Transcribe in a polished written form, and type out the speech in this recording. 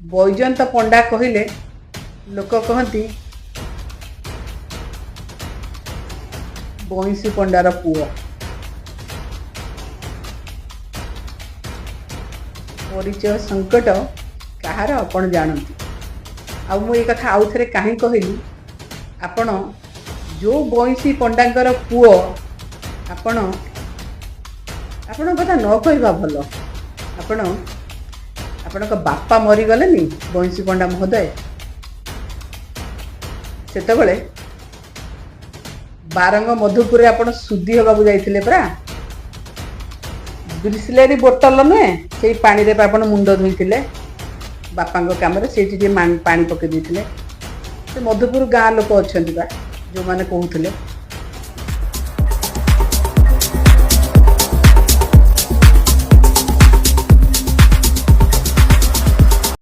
ବୈଜୟନ୍ତ ପଣ୍ଡା କହିଲେ ଲୋକ କହନ୍ତି ବଇଁଶୀ ପଣ୍ଡାର ପୁଅ। ପରିଚୟ ସଙ୍କଟ କାହାର ଆପଣ ଜାଣନ୍ତି। ଆଉ ମୁଁ ଏ କଥା ଆଉ ଥରେ କାହିଁ କହିଲି, ଆପଣ ଯେଉଁ ବଇଁଶୀ ପଣ୍ଡାଙ୍କର ପୁଅ ଆପଣଙ୍କ କଥା ନ କହିବା ଭଲ। ଆପଣଙ୍କ ବାପା ମରିଗଲେନି ବଇଁଶୀ ପଣ୍ଡା ମହୋଦୟ। ସେତେବେଳେ ବାରଙ୍ଗ ମଧୁପୁରରେ ଆପଣ ସୁଧି ହେବାକୁ ଯାଇଥିଲେ ପରା। ବିସ୍ଲେରୀ ବୋଟଲ ନୁହେଁ, ସେଇ ପାଣିରେ ଆପଣ ମୁଣ୍ଡ ଧୋଇଥିଲେ ବାପାଙ୍କ କାମରେ। ସେଇଠି ଟିକେ ପାଣି ପକେଇ ଦେଇଥିଲେ। ସେ ମଧୁପୁର ଗାଁ ଲୋକ ଅଛନ୍ତି ବା, ଯେଉଁମାନେ କହୁଥିଲେ